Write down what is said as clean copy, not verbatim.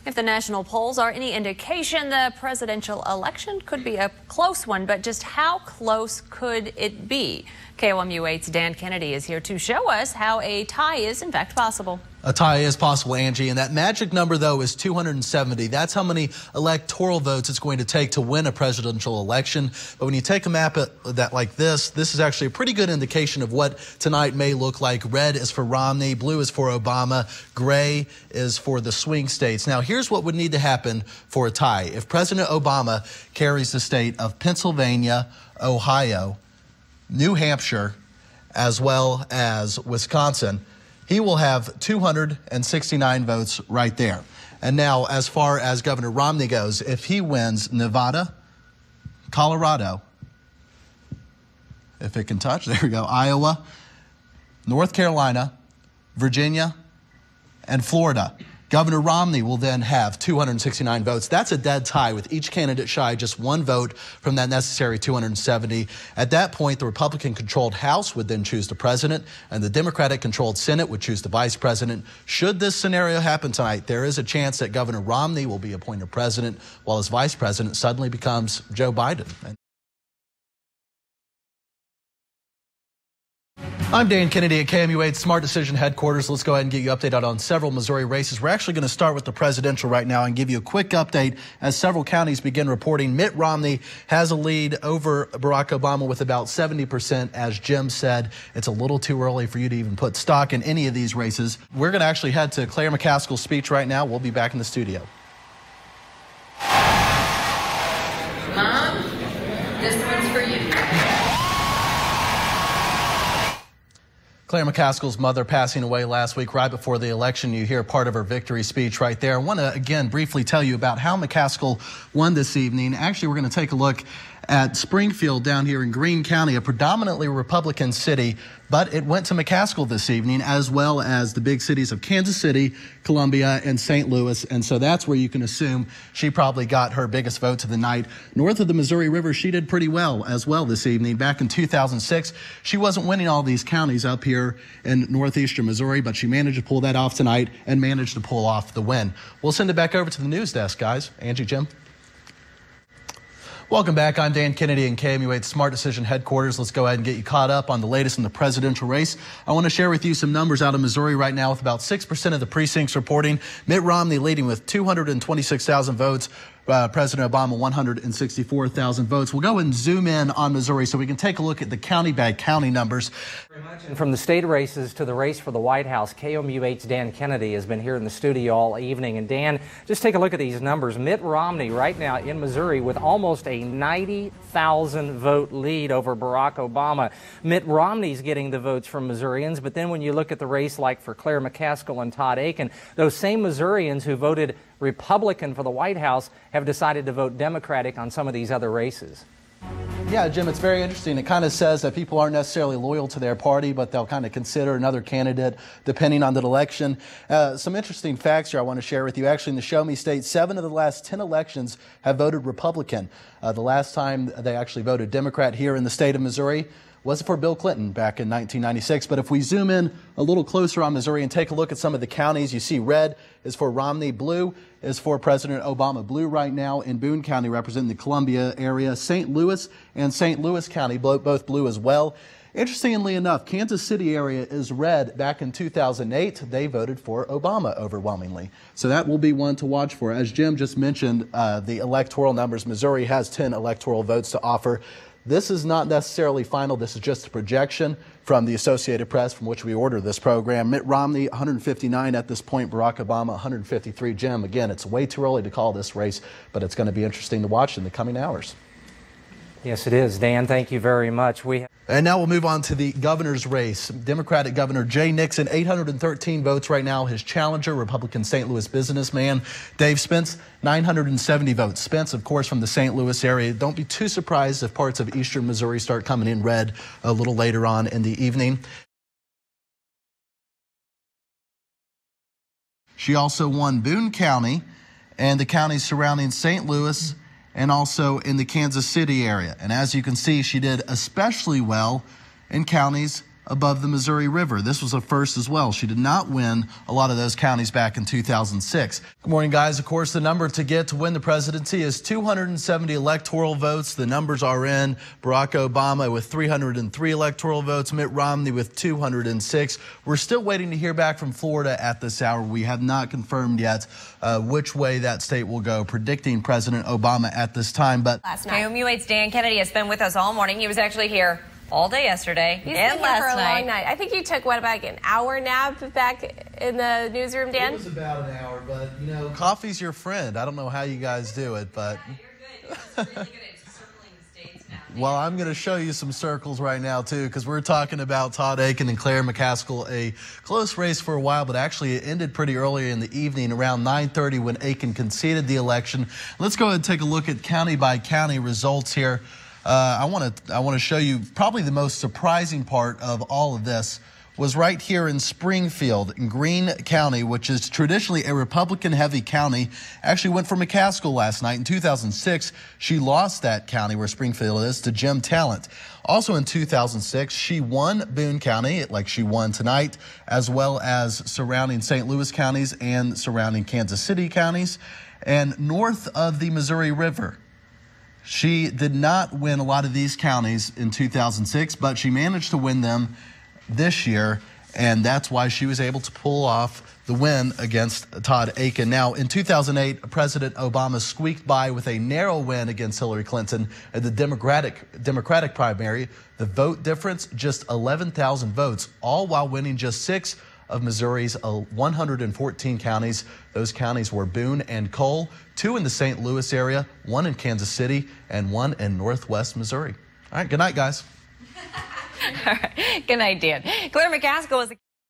If the national polls are any indication, the presidential election could be a close one, but just how close could it be? KOMU 8's Dan Kennedy is here to show us how a tie is in fact possible. A tie is possible, Angie, and that magic number, though, is 270. That's how many electoral votes it's going to take to win a presidential election. But when you take a map like this is actually a pretty good indication of what tonight may look like. Red is for Romney, blue is for Obama, gray is for the swing states. Now, here's what would need to happen for a tie. If President Obama carries the state of Pennsylvania, Ohio, New Hampshire, as well as Wisconsin, he will have 269 votes right there. And now, as far as Governor Romney goes, if he wins Nevada, Colorado, if it can touch, there we go, Iowa, North Carolina, Virginia, and Florida, Governor Romney will then have 269 votes. That's a dead tie, with each candidate shy just one vote from that necessary 270. At that point, the Republican-controlled House would then choose the president, and the Democratic-controlled Senate would choose the vice president. Should this scenario happen tonight, there is a chance that Governor Romney will be appointed president, while his vice president suddenly becomes Joe Biden. I'm Dan Kennedy at KOMU 8 Smart Decision Headquarters. Let's go ahead and get you updated on several Missouri races. We're actually going to start with the presidential right now and give you a quick update as several counties begin reporting. Mitt Romney has a lead over Barack Obama with about 70%. As Jim said, it's a little too early for you to even put stock in any of these races. We're going to actually head to Claire McCaskill's speech right now. We'll be back in the studio. Mom, this one's for you. Claire McCaskill's mother passing away last week right before the election. You hear part of her victory speech right there. I want to, again, briefly tell you about how McCaskill won this evening. Actually, we're going to take a look at Springfield down here in Greene County, a predominantly Republican city, but it went to McCaskill this evening, as well as the big cities of Kansas City, Columbia, and St. Louis. And so that's where you can assume she probably got her biggest votes of the night. North of the Missouri River, she did pretty well as well this evening. Back in 2006, she wasn't winning all these counties up here in northeastern Missouri, but she managed to pull that off tonight and managed to pull off the win. We'll send it back over to the news desk, guys. Angie, Jim. Welcome back. I'm Dan Kennedy in KOMU 8 Smart Decision Headquarters. Let's go ahead and get you caught up on the latest in the presidential race. I want to share with you some numbers out of Missouri right now, with about 6% of the precincts reporting Mitt Romney leading with 226,000 votes. President Obama 164,000 votes. We'll go and zoom in on Missouri so we can take a look at the county by county numbers. And from the state races to the race for the White House, KOMU 8's Dan Kennedy has been here in the studio all evening. And Dan, just take a look at these numbers. Mitt Romney right now in Missouri with almost a 90,000 vote lead over Barack Obama. Mitt Romney's getting the votes from Missourians, but then when you look at the race like for Claire McCaskill and Todd Akin, those same Missourians who voted Republican for the White House have decided to vote Democratic on some of these other races. Yeah, Jim, it's very interesting. It kind of says that people aren't necessarily loyal to their party, but they'll kind of consider another candidate depending on the election. Some interesting facts here I want to share with you. Actually, in the Show Me State, 7 of the last 10 elections have voted Republican. The last time they actually voted Democrat here in the state of Missouri was for Bill Clinton back in 1996. But if we zoom in a little closer on Missouri and take a look at some of the counties, you see red is for Romney, blue is for President Obama. Blue right now in Boone County representing the Columbia area. St. Louis and St. Louis County, both blue as well. Interestingly enough, Kansas City area is red. Back in 2008, they voted for Obama overwhelmingly. So that will be one to watch for. As Jim just mentioned, the electoral numbers, Missouri has 10 electoral votes to offer. This is not necessarily final. This is just a projection from the Associated Press, from which we order this program. Mitt Romney, 159 at this point. Barack Obama, 153. Jim, again, it's way too early to call this race, but it's going to be interesting to watch in the coming hours. Yes, it is. Dan, thank you very much. And now we'll move on to the governor's race. Democratic Governor Jay Nixon, 813 votes right now. His challenger, Republican St. Louis businessman Dave Spence, 970 votes. Spence, of course, from the St. Louis area. Don't be too surprised if parts of eastern Missouri start coming in red a little later on in the evening. She also won Boone County and the counties surrounding St. Louis and also in the Kansas City area. And as you can see, she did especially well in counties above the Missouri River. This was a first as well. She did not win a lot of those counties back in 2006. Good morning, guys. Of course, the number to get to win the presidency is 270 electoral votes. The numbers are in. Barack Obama with 303 electoral votes, Mitt Romney with 206. We're still waiting to hear back from Florida at this hour. We have not confirmed yet which way that state will go, predicting President Obama at this time. But KOMU 8's Dan Kennedy has been with us all morning. He was actually here all day yesterday He's and been here for last a night. long night. I think you took, what, about an hour nap back in the newsroom, Dan? It was about an hour, but, you know, coffee's your friend. I don't know how you guys do it, but... Yeah, you're good. You're really good at circling the states now. Well, I'm going to show you some circles right now, too, because we're talking about Todd Akin and Claire McCaskill, a close race for a while, but actually it ended pretty early in the evening, around 9:30 when Akin conceded the election. Let's go ahead and take a look at county-by-county results here. I want to show you probably the most surprising part of all of this was right here in Springfield, in Greene County, which is traditionally a Republican-heavy county. Actually went for McCaskill last night. In 2006, she lost that county where Springfield is to Jim Talent. Also in 2006, she won Boone County, like she won tonight, as well as surrounding St. Louis counties and surrounding Kansas City counties. And north of the Missouri River, she did not win a lot of these counties in 2006, but she managed to win them this year, and that's why she was able to pull off the win against Todd Akin. Now, in 2008, President Obama squeaked by with a narrow win against Hillary Clinton in the Democratic primary. The vote difference, just 11,000 votes, all while winning just 6 of Missouri's 114 counties. Those counties were Boone and Cole, 2 in the St. Louis area, 1 in Kansas City, and 1 in Northwest Missouri. All right, good night, guys. All right. Good night, Dan. Claire McCaskill is